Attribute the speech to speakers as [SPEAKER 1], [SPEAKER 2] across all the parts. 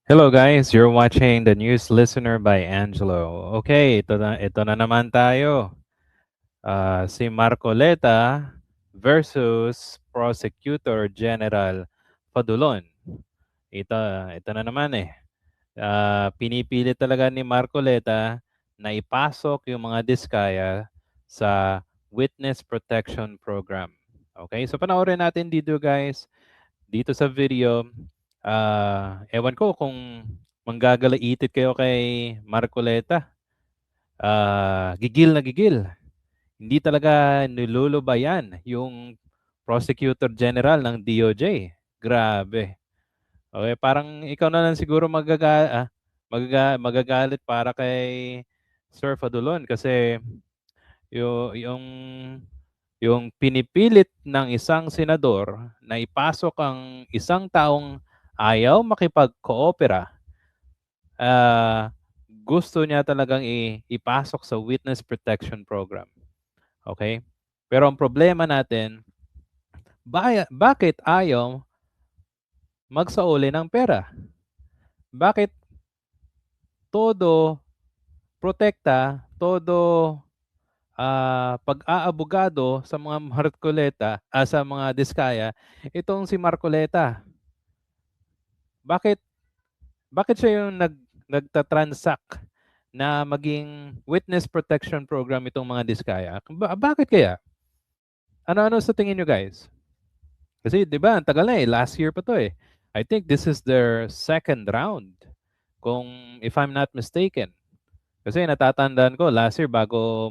[SPEAKER 1] Hello guys, you're watching the News Listener by Angelo. Okay, ito na naman tayo. Si Marcoleta versus Prosecutor General Padulon. Ito, ito na naman eh. Pinipili talaga ni Marcoleta na ipasok yung mga diskaya sa Witness Protection Program. Okay, so panoorin natin dito guys. Dito sa video, ewan ko kung manggagaliitit kayo kay Marcoleta. Gigil na gigil. Hindi talaga nilulubayan yung Prosecutor General ng DOJ. Grabe. Okay, parang ikaw na lang siguro magagalit para kay Sir Fadulon kasi yung pinipilit ng isang senador na ipasok ang isang taong ayaw makipag-coopera, gusto niya talagang ipasok sa Witness Protection Program. Okay? Pero ang problema natin, bakit ayaw magsauli ng pera? Bakit todo protekta, todo pag-aabogado sa mga Marcoleta, sa mga Diskaya, itong si Marcoleta? Bakit bakit siya yung nagta-transact na maging witness protection program itong mga Diskaya? Bakit kaya? Ano-ano sa tingin nyo guys? Kasi 'di ba, ang tagal na eh, last year pa to eh. I think this is their second round kung if I'm not mistaken. Kasi natatandaan ko last year bago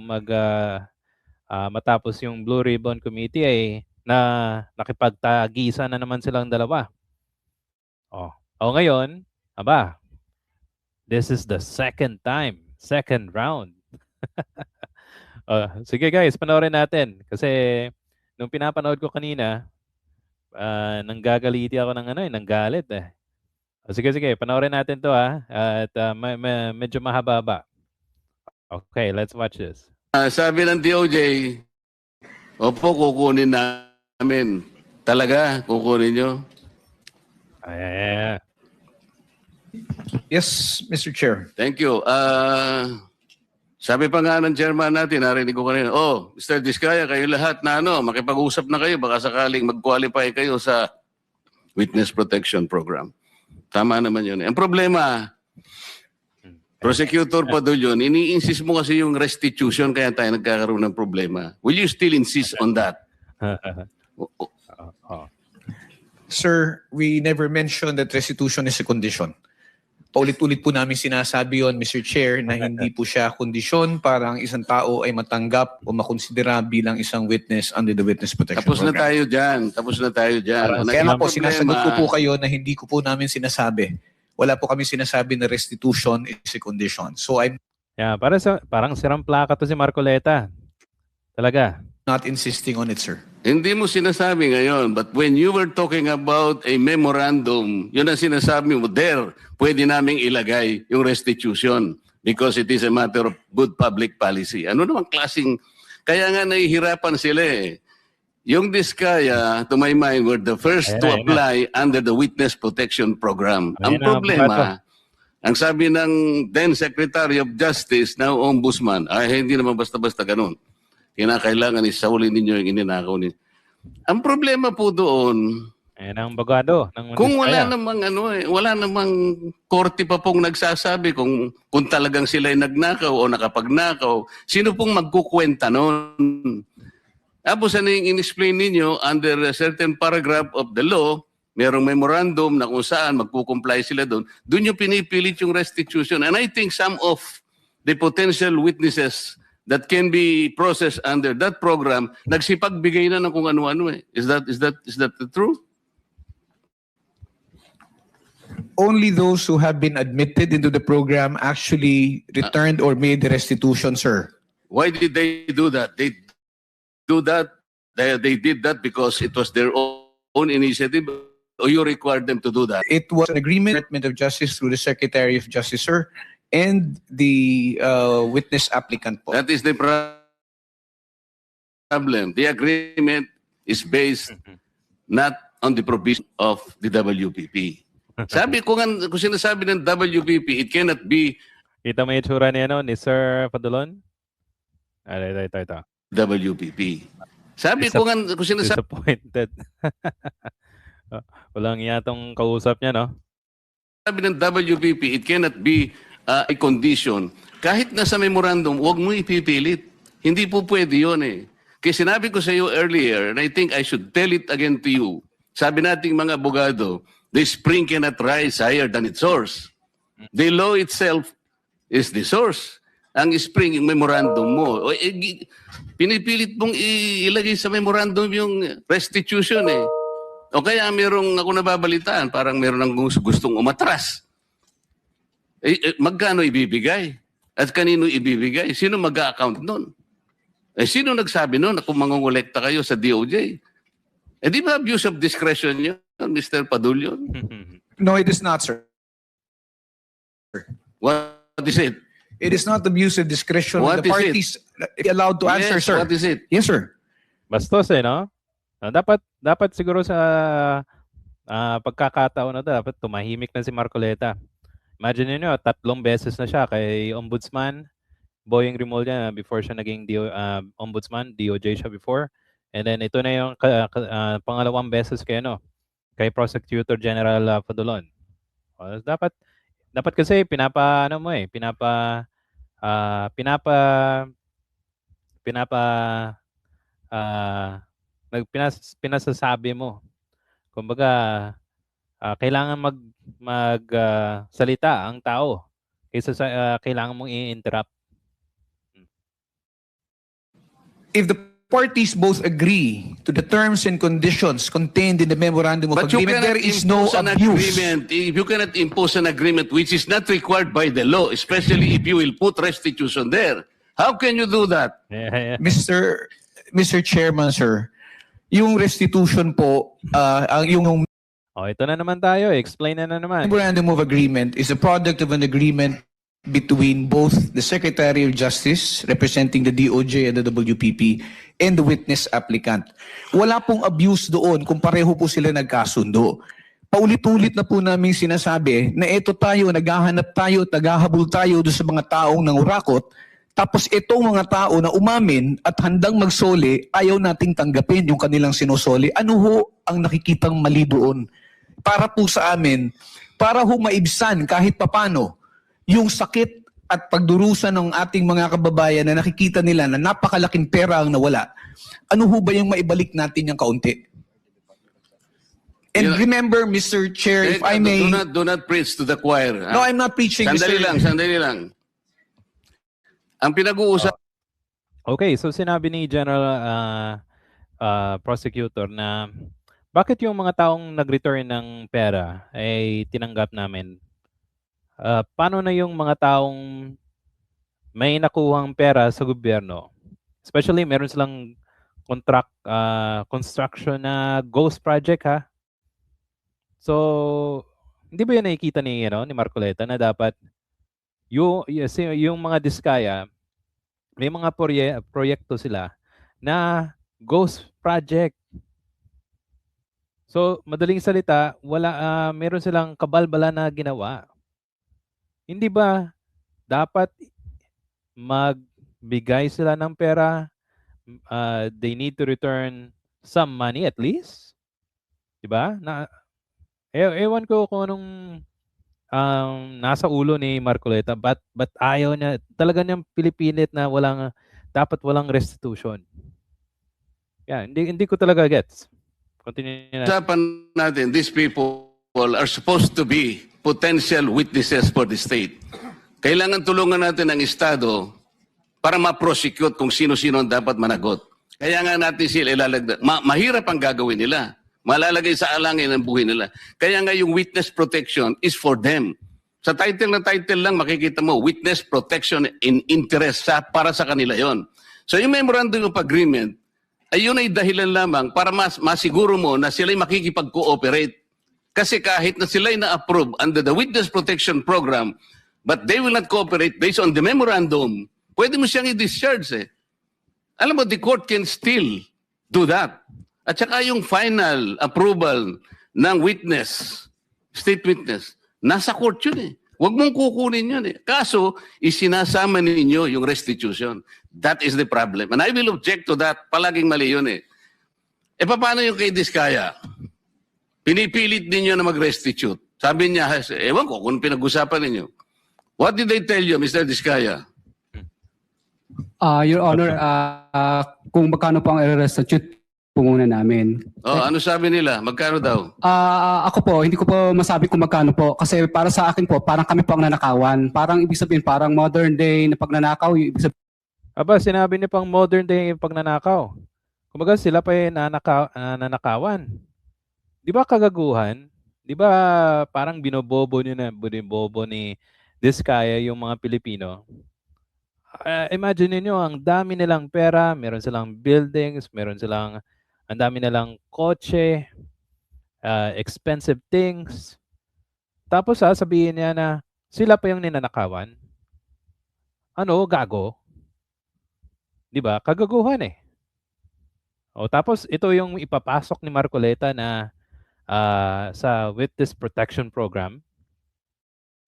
[SPEAKER 1] matapos yung Blue Ribbon Committee ay nakipagtagisan na naman silang dalawa. Ngayon, aba, this is the second time, second round. Sige guys, panoorin natin. Kasi nung pinapanood ko kanina, nanggagaliti ako ng galit eh. Sige, panoorin natin to At medyo mahaba-haba. Okay, let's watch this.
[SPEAKER 2] Sabi ng DOJ, opo, kukunin namin. Talaga, kukunin nyo?
[SPEAKER 3] Yes, Mr. Chair.
[SPEAKER 2] Thank you. Sabi pa nga ng chairman natin, narinig ko kanina, Mr. Diskaya, kayo lahat na makipag-usap na kayo, baka sakaling mag-qualify kayo sa Witness Protection Program. Tama naman yun. Ang problema, Prosecutor Padulon, ini-insist mo kasi yung restitution kaya tayo nagkakaroon ng problema. Will you still insist on that?
[SPEAKER 3] Sir, we never mentioned that restitution is a condition. Paulit-ulit po namin sinasabi yon, Mr. Chair, na hindi po siya kondisyon para ang isang tao ay matanggap o makonsidera bilang isang witness under the Witness Protection
[SPEAKER 2] Tapos na
[SPEAKER 3] Program.
[SPEAKER 2] tayo dyan. Tapos na tayo dyan.
[SPEAKER 3] Kaya nga po, sinasagot ko po kayo na hindi ko po namin sinasabi. Wala po kami sinasabi na restitution is a condition. So I'm
[SPEAKER 1] Parang sirang plaka to si Marcoleta. Talaga.
[SPEAKER 3] not insisting on it, sir.
[SPEAKER 2] Hindi mo sinasabi ngayon, but when you were talking about a memorandum, yun ang sinasabi mo, there, pwede naming ilagay yung restitution because it is a matter of good public policy. Ano namang klaseng, kaya nga nahihirapan sila eh. Yung Diskaya, to my mind, were the first to apply under the Witness Protection Program. Ang problema, ang sabi ng then Secretary of Justice, now Ombudsman, hindi naman basta-basta ganun. Kinakailangan isaulin ninyo yung ininakaw ninyo. Ang problema po doon,
[SPEAKER 1] ang abogado ng
[SPEAKER 2] kung wala namang wala namang korte pa pong nagsasabi kung talagang sila ay nagnakaw o nakapagnakaw, sino pong magkukwenta noon? Tapos ano yung in-explain ninyo under a certain paragraph of the law, merong memorandum na kung saan magkukomply sila doon, doon yung pinipilit yung restitution. And I think some of the potential witnesses that can be processed under that program, nagsipagbigay na ng kung ano-ano eh. Is that true?
[SPEAKER 3] Only those who have been admitted into the program actually returned or made the restitution, sir.
[SPEAKER 2] Why did they do that? They did that because it was their own initiative, or you required them to do that?
[SPEAKER 3] It was an agreement of Justice through the Secretary of Justice, sir, and the witness applicant po.
[SPEAKER 2] That is the problem. The agreement is based not on the provision of the WPP. Sabi ko nga, kung sinasabi ng WPP, it cannot be
[SPEAKER 1] Kita mo yung itsura ni, ni Sir Padulon? Ito.
[SPEAKER 2] WPP. Sabi ko nga, kung sinasabi
[SPEAKER 1] Disappointed. Walang yatong kausap niya, no?
[SPEAKER 2] ng WPP, it cannot be a condition. Kahit nasa memorandum, huwag mo ipipilit. Hindi po pwede yun eh. Kaya sinabi ko sa iyo earlier, and I think I should tell it again to you, sabi nating mga abogado, the spring cannot rise higher than its source. The law itself is the source. Ang spring, yung memorandum mo. Pinipilit mong ilagay sa memorandum yung restitution eh. O kaya merong ako nababalitaan, parang meron ng gustong umatras. Magkano ibibigay? At kanino ibibigay? Sino mag-a-account nun? Sino nagsabi nun na kung mangongolekta kayo sa DOJ? Di ba abuse of discretion yun, Mr. Padulyon?
[SPEAKER 3] No, it is not, sir.
[SPEAKER 2] What is it?
[SPEAKER 3] It is not abuse of discretion.
[SPEAKER 2] What
[SPEAKER 3] The
[SPEAKER 2] is
[SPEAKER 3] parties allowed to answer,
[SPEAKER 2] Yes,
[SPEAKER 3] sir.
[SPEAKER 2] what is it?
[SPEAKER 3] Yes, sir.
[SPEAKER 1] Bastos no? Dapat siguro sa pagkakataon na dapat tumahimik na si Marcoleta. Imagine niyo 3 beses na siya kay Ombudsman Boying Rimulya before siya naging Ombudsman, DOJ siya before. And then ito na yung pangalawang beses kay Prosecutor General Padulon. Dapat kasi pinasasabi mo. Kumbaga, kailangan salita ang tao kaysa sa kailangan mong i-interrupt.
[SPEAKER 3] If the parties both agree to the terms and conditions contained in the memorandum of
[SPEAKER 2] But you
[SPEAKER 3] agreement,
[SPEAKER 2] cannot
[SPEAKER 3] there is no
[SPEAKER 2] impose an
[SPEAKER 3] abuse.
[SPEAKER 2] agreement. If you cannot impose an agreement which is not required by the law, especially if you will put restitution there. How can you do that?
[SPEAKER 1] Yeah.
[SPEAKER 3] Mr. Chairman, sir, yung restitution po, yung
[SPEAKER 1] Ito na naman tayo. Explain na naman.
[SPEAKER 3] memorandum of agreement is a product of an agreement between both the Secretary of Justice, representing the DOJ and the WPP, and the witness applicant. Wala pong abuse doon kung pareho po sila nagkasundo. Paulit-ulit na po namin sinasabi na ito tayo, naghahanap tayo, naghahabol tayo doon sa mga taong nangurakot, tapos itong mga tao na umamin at handang magsoli, ayaw nating tanggapin yung kanilang sinusoli. Ano ho ang nakikitang mali doon? Para po sa amin, para ho maibsan kahit papano yung sakit at pagdurusa ng ating mga kababayan na nakikita nila na napakalaking pera ang nawala. Ano ho ba yung maibalik natin yung kaunti? And remember, Mr. Chair, if I may...
[SPEAKER 2] Do not preach to the choir.
[SPEAKER 3] No, I'm not preaching,
[SPEAKER 2] Sandali lang. Ang pinag-uusap
[SPEAKER 1] Okay, so sinabi ni General Prosecutor na bakit yung mga taong nag-return ng pera ay tinanggap namin? Paano na yung mga taong may nakuhang pera sa gobyerno? Especially meron silang construction na ghost project ha. So, hindi ba yun nakikita ni Marcoleta na dapat yung mga diskaya, may mga proyekto sila na ghost project. So, madaling salita, meron silang kabalbala na ginawa. Hindi ba dapat magbigay sila ng pera? They need to return some money at least. Diba? Ewan ko kung anong nasa ulo ni Marcoleta, but ayaw niya, talaga niyang pilipilit na dapat walang restitution. Yeah, hindi ko talaga gets. Continue na.
[SPEAKER 2] usapan natin, these people are supposed to be potential witnesses for the state. Kailangan tulungan natin ang Estado para ma-prosecute kung sino-sino ang dapat managot. Kaya nga natin sila ilalagdag. Mahirap ang gagawin nila. Malalagay sa alangin ang buhay nila. Kaya nga yung witness protection is for them. Sa title lang makikita mo, witness protection in interest para sa kanila yon. So yung memorandum of agreement, ayun ay dahilan lamang para masiguro mo na sila'y makikipag-cooperate. Kasi kahit na sila'y na-approve under the Witness Protection Program, but they will not cooperate based on the memorandum, pwede mo siyang i-discharge eh. Alam mo, the court can still do that. At saka yung final approval ng witness State witness. Nasa court yun eh. Huwag mong kukunin yun eh. Kaso, isinasama ninyo yung restitution. That is the problem. And I will object to that. Palaging mali yun eh. E paano yung kay Diskaya? Pinipilit ninyo na mag-restitute. Sabi niya, ewan ko kung pinag-usapan ninyo. What did they tell you, Mr. Diskaya?
[SPEAKER 4] Your Honor, kung magkano po ang i-restitute po muna namin.
[SPEAKER 2] Oh, ano sabi nila? Magkano daw?
[SPEAKER 4] Ako po, hindi ko po masabi kung magkano po. Kasi para sa akin po, parang kami po ang nanakawan. Parang ibig sabihin, parang modern day na pagnanakaw. Ibig sabihin,
[SPEAKER 1] Aba, sinabi niya pang modern day yung pagnanakaw. Kumbaga sila pa yung nanakawan. Di ba kagaguhan? Di ba parang binobobo ni Diskaya yung mga Pilipino? Imagine niyo ang dami nilang pera, meron silang buildings, meron silang ang dami nilang kotse, expensive things. Tapos sasabihin niya na sila pa yung ninanakawan. Ano, gago? 'Di ba? Kagaguhan eh. O tapos ito yung ipapasok ni Marcoleta na sa Witness Protection Program.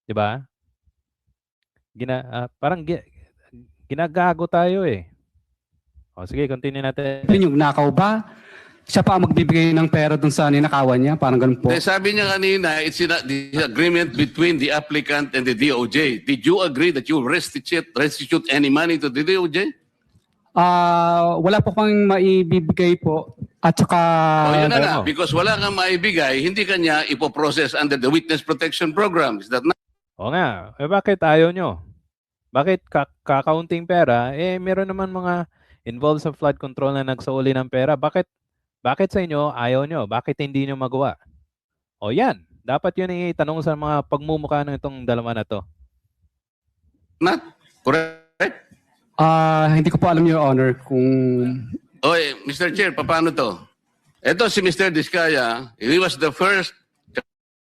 [SPEAKER 1] 'Di ba? Parang ginagago tayo eh. O sige, continue natin.
[SPEAKER 4] yung nakaw ba? Siya pa ang magbibigay ng pera dun sa ninakawan niya? Parang ganun po.
[SPEAKER 2] Sabi niya kanina, it's the agreement between the applicant and the DOJ. Did you agree that you will restitute any money to the DOJ?
[SPEAKER 4] Wala po kang maibibigay po. At saka...
[SPEAKER 2] Yun na nga. Because wala kang maibigay, hindi ka niya ipoprocess under the Witness Protection Program. Is that not?
[SPEAKER 1] O nga, bakit ayaw nyo? Bakit kakaunting pera? Meron naman mga involved sa flood control na nagsauli ng pera. Bakit sa inyo ayaw nyo? Bakit hindi nyo magawa? O yan, dapat yun itanong sa mga pagmumukha ng itong dalawa na to.
[SPEAKER 2] Not correct?
[SPEAKER 4] Hindi ko po alam, Your Honor, kung...
[SPEAKER 2] Oy, Mr. Chair, paano to? Ito si Mr. Diskaya, he was the first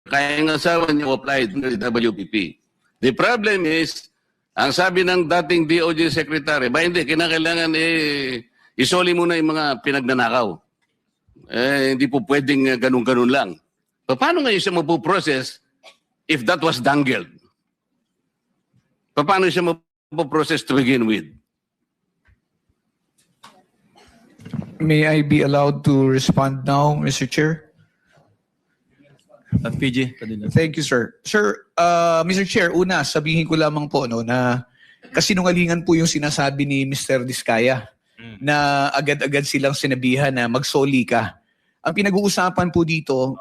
[SPEAKER 2] kaya ng asawa niya applied to the WPP. The problem is, ang sabi ng dating DOJ Secretary, hindi, kinakailangan isoli muna yung mga pinagnanakaw. Hindi po pwedeng ganun-ganun lang. Paano ngayon siya mapuprocess if that was dangled? Paano siya mapuprocess to begin with?
[SPEAKER 3] May I be allowed to respond now, Mr. Chair?
[SPEAKER 5] PG, Padilla.
[SPEAKER 3] Thank you, sir. Sir, Mr. Chair, una, sabihin ko lamang po na kasinungalingan po yung sinasabi ni Mr. Diskaya na agad-agad silang sinabihan na magsoli ka. Ang pinag-uusapan po dito,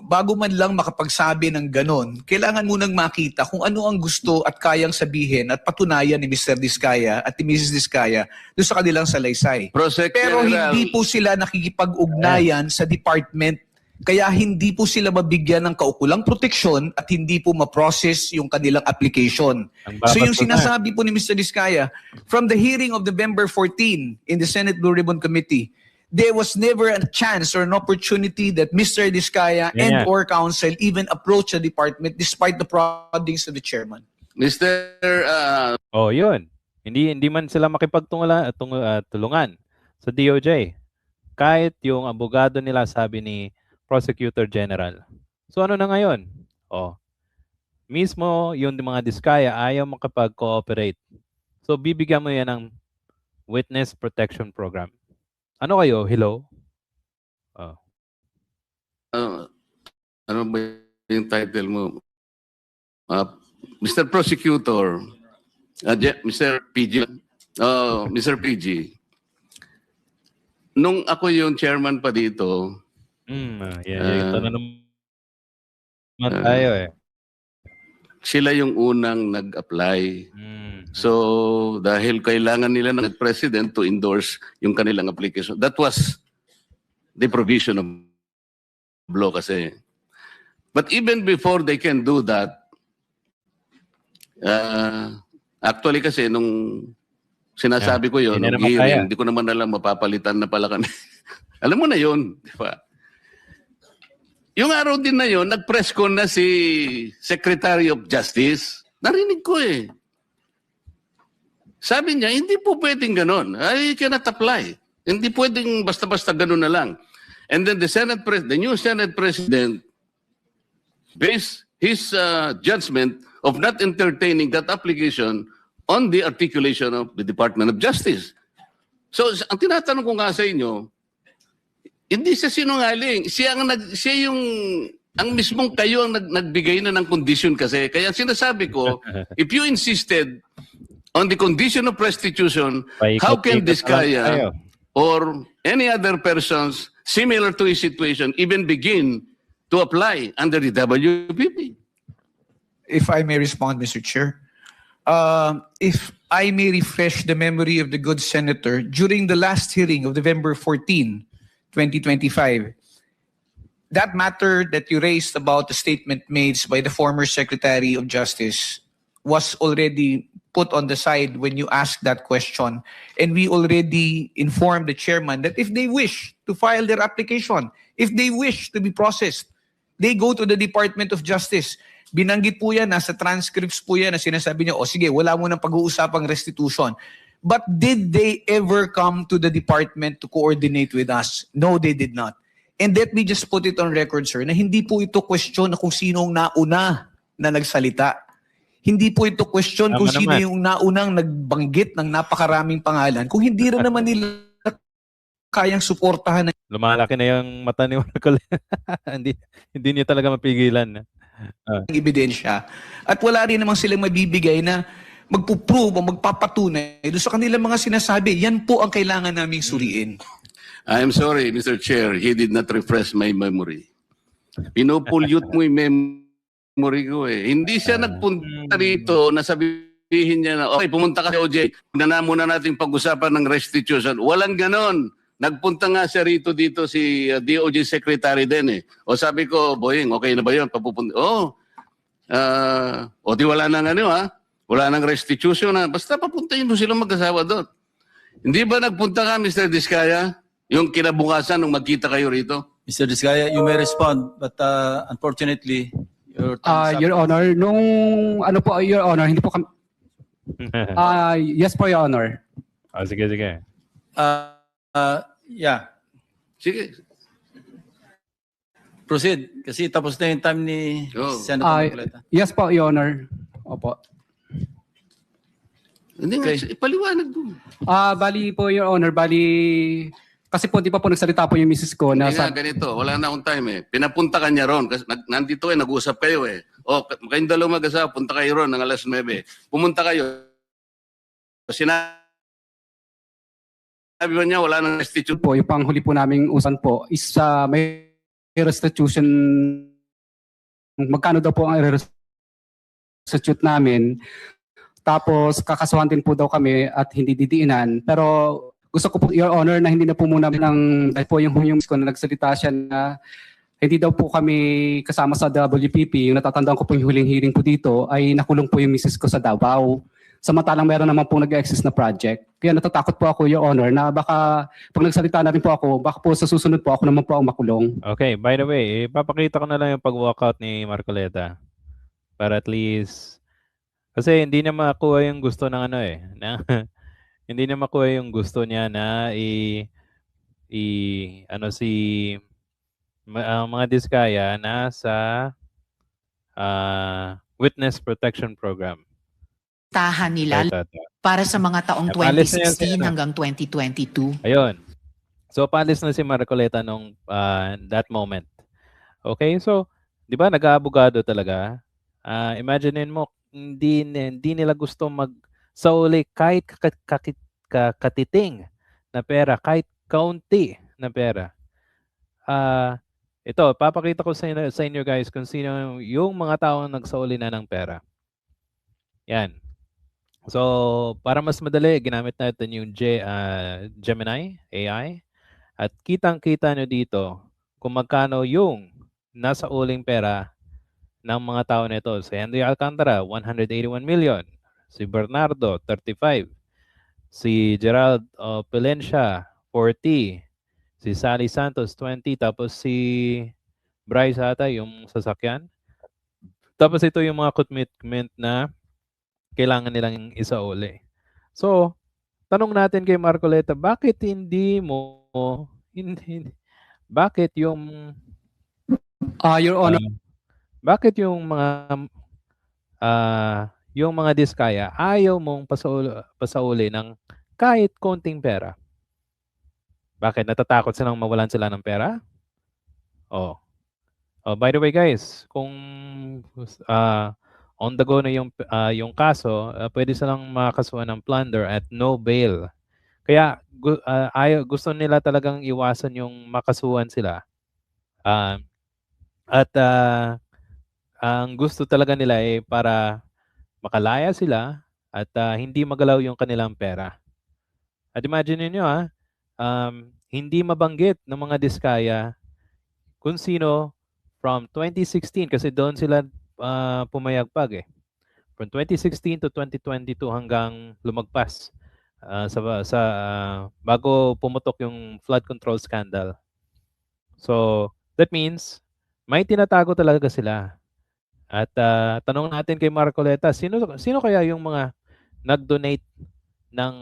[SPEAKER 3] bago man lang makapagsabi ng ganon, kailangan munang makita kung ano ang gusto at kayang sabihin at patunayan ni Mr. Diskaya at ni Mrs. Diskaya doon sa kanilang salaysay. Pero hindi po sila nakikipag-ugnayan sa department. Kaya hindi po sila mabigyan ng kaukulang proteksyon at hindi po ma-process yung kanilang application. So yung sinasabi po ni Mr. Diskaya, from the hearing of November 14 in the Senate Blue Ribbon Committee, there was never a chance or an opportunity that Mr. Diskaya and or counsel even approach the department despite the proddings of the chairman.
[SPEAKER 2] Mr.
[SPEAKER 1] Yun. Hindi man sila makipagtulungan sa DOJ. Kahit yung abogado nila sabi ni Prosecutor General. So ano na ngayon? Mismo yung mga Diskaya ayaw makapag-cooperate. So bibigyan mo yan ng Witness Protection Program. Ano kayo? Hello?
[SPEAKER 2] Ano ba yung title mo? Mr. Prosecutor, Mr. PG. Mr. PG. Nung ako yung chairman pa dito,
[SPEAKER 1] ito na naman tayo eh.
[SPEAKER 2] Sila yung unang nag-apply. So, dahil kailangan nila ng president to endorse yung kanilang application. That was the provision of law kasi. But even before they can do that, actually kasi nung sinasabi ko yun, nung hearing, hindi ko naman alam mapapalitan na pala kami. Alam mo na yun, di ba? Yung araw din na yun, nag-press con na si Secretary of Justice. Narinig ko eh. Sabi niya, hindi po pwedeng ganun. I cannot apply. Hindi pwedeng basta-basta ganun na lang. And then the new Senate President base his judgment of not entertaining that application on the articulation of the Department of Justice. So, ang tinatanong ko nga sa inyo, hindi siya sinungaling. Siya yung ang mismong kayo ang nagbigay na ng condition kasi. Kaya sinasabi ko, if you insisted on the condition of restitution, how can Diskaya or any other persons similar to his situation even begin to apply under the WPP?
[SPEAKER 3] If I may respond, Mr. Chair. If I may refresh the memory of the good senator, during the last hearing of November 14, 2025, that matter that you raised about the statement made by the former Secretary of Justice was already put on the side when you asked that question. And we already informed the chairman that if they wish to file their application, if they wish to be processed, they go to the Department of Justice. Binanggit po yan, nasa transcripts po yan na sinasabi niya, o sige, wala mo nang pag-uusapang restitution. But did they ever come to the department to coordinate with us? No, they did not. And let me just put it on record, sir, na hindi po ito question na kung sinong nauna na nagsalita. Hindi po ito question kung sino yung naunang nagbanggit ng napakaraming pangalan. Kung hindi rin naman nila kayang suportahan.
[SPEAKER 1] Lumalaki na yung mata ni Marco. hindi niya talaga mapigilan.
[SPEAKER 3] Ebidensya. At wala rin namang silang mabibigay na magpuprove o magpapatunay doon sa kanilang mga sinasabi. Yan po ang kailangan naming suriin.
[SPEAKER 2] I'm sorry, Mr. Chair, he did not refresh my memory. Pinupulyot mo yung memory ko eh. Hindi siya nagpunta rito na sabihin niya na, okay, pumunta ka sa OJ, na muna natin pag-usapan ng restitution. Walang ganon. Nagpunta nga siya rito dito si DOJ Secretary din eh. O sabi ko, Boying, okay na ba yun? Papupunta. O di wala nang ano ha? Wala nang restitution ha? Basta papuntahin mo silang mag-asawa doon. Hindi ba nagpunta ka, Mr. Diskaya? Yung kinabukasan nung magkita kayo rito?
[SPEAKER 5] Mr. Diskaya, you may respond, but unfortunately, your time is up.
[SPEAKER 4] Your Honor, nung ano po, Your Honor, hindi po kami... yes po, Your Honor.
[SPEAKER 1] Sige.
[SPEAKER 5] Yeah,
[SPEAKER 2] Sige.
[SPEAKER 5] proceed. Kasi tapos na yung time ni Senator Marcoleta.
[SPEAKER 4] Yes po, Your Honor. Opo.
[SPEAKER 2] Hindi nga, ipaliwanag mo.
[SPEAKER 4] Bali po, Your Honor, kasi po, di pa po nagsalita po yung misis ko na
[SPEAKER 2] Hindi nga, ganito. Wala na akong time eh. Pinapunta ka niya ron. Kasi nandito nag-usap kayo eh. O, kayong dalawa mag-asawa, punta kayo ron ng alas 9. Pumunta kayo. Sinabi ba niya, wala nang restitution?
[SPEAKER 4] po, yung panghuli po naming usan po is may restitution. Magkano daw po ang restitute namin. Tapos kakasuhan din po daw kami at hindi didiinan. Pero gusto ko po, Your Honor, na hindi na po muna dahil po yung ko na nagsalita siya na hindi daw po kami kasama sa WPP. Yung natatandaan ko po yung huling hearing po dito ay nakulong po yung misis ko sa Davao. Samantalang meron naman po nag-exist na project. Kaya natatakot po ako, Your Honor, na baka pag nagsalita na rin po ako, baka po sa susunod po ako naman po ang makulong.
[SPEAKER 1] Okay, by the way, ipapakita ko na lang yung pag-walkout ni Marcoleta. Para at least, kasi hindi niya makuha yung gusto ng hindi niya makuha yung gusto niya na mga Diskaya na sa Witness Protection Program.
[SPEAKER 6] Tahan nila para sa mga taong
[SPEAKER 1] Palis na yan
[SPEAKER 6] 2016 hanggang 2022.
[SPEAKER 1] Ayun. So, palis na si Marcoleta nung that moment. Okay? So, di ba, nag-aabogado talaga. Imaginein mo, hindi nila gusto magsauli kahit katiting na pera, kahit kaunti na pera. Ito, papakita ko sa inyo guys kung sino yung mga taong nagsauli na ng pera. Yan. So, para mas madali, ginamit natin yung Gemini AI. At kitang-kita nyo dito kung magkano yung nasa uling pera ng mga tao nito. Si Henry Alcantara, 181 million. Si Bernardo, 35. Si Gerald Palencia, 40. Si Sally Santos, 20. Tapos si Bryce ata, yung sasakyan. Tapos ito yung mga commitment na kailangan nilang isauli. So, tanong natin kay Marcoleta, bakit bakit yung
[SPEAKER 4] Your Honor,
[SPEAKER 1] bakit yung mga diskaya ayaw mong pasauli ng kahit konting pera? Bakit? Natatakot silang mawalan sila ng pera? Oh. Oh, by the way guys, kung on the go na yung kaso, pwede silang makasuhan ng plunder at no bail. Kaya gusto nila talagang iwasan yung makasuhan sila. At ang gusto talaga nila ay para makalaya sila at hindi magalaw yung kanilang pera. At imagine niyo hindi mabanggit ng mga diskaya kung sino from 2016 kasi doon sila pumayagpag eh. From 2016 to 2022 hanggang lumagpas bago pumutok yung flood control scandal. So, that means may tinatago talaga sila. At tanong natin kay Marcoleta, sino kaya yung mga nag-donate ng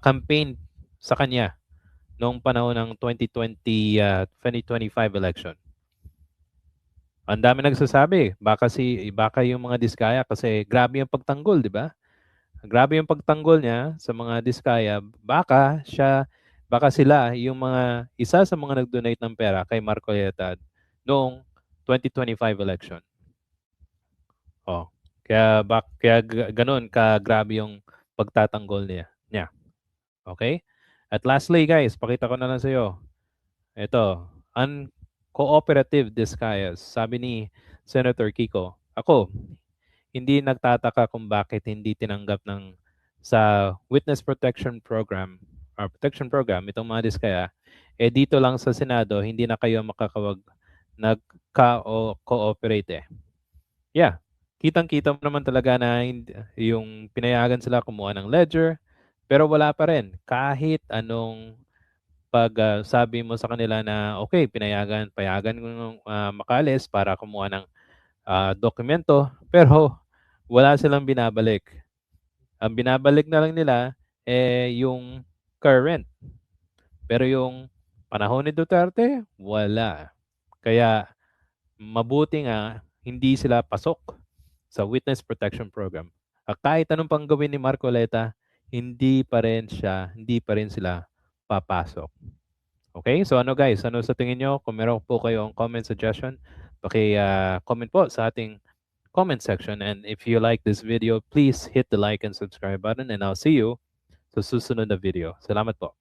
[SPEAKER 1] campaign sa kanya noong panahon ng 2025 election? Ang dami nagsasabi, baka yung mga diskaya kasi grabe yung pagtanggol, di ba? Grabe yung pagtanggol niya sa mga diskaya, baka sila yung isa sa mga nag-donate ng pera kay Marcoleta noong 2025 election. Oh, kaya ganun ka grabe yung pagtatanggol niya. Okay? At lastly guys, pakita ko na lang sa iyo. Ito, uncooperative disguise. Sabi ni Senator Kiko, ako hindi nagtataka kung bakit hindi tinanggap sa Witness Protection Program or Protection Program itong mga diskaya, dito lang sa Senado hindi na kayo nagka-cooperate eh. Yeah, kitang-kita mo naman talaga na yung pinayagan sila kumuha ng ledger, pero wala pa rin kahit anong sabi mo sa kanila na okay, payagan mo makaalis para kumuha ng dokumento, pero wala silang binabalik. Ang binabalik na lang nila yung current. Pero yung panahon ni Duterte, wala. Kaya mabuti nga hindi sila pasok sa Witness Protection Program. At kahit anong pang gawin ni Marcoleta, hindi pa rin sila papasok. Okay? So ano guys, ano sa tingin nyo? Kung meron po kayong comment suggestion, comment po sa ating comment section. And if you like this video, please hit the like and subscribe button and I'll see you sa susunod na video. Salamat po.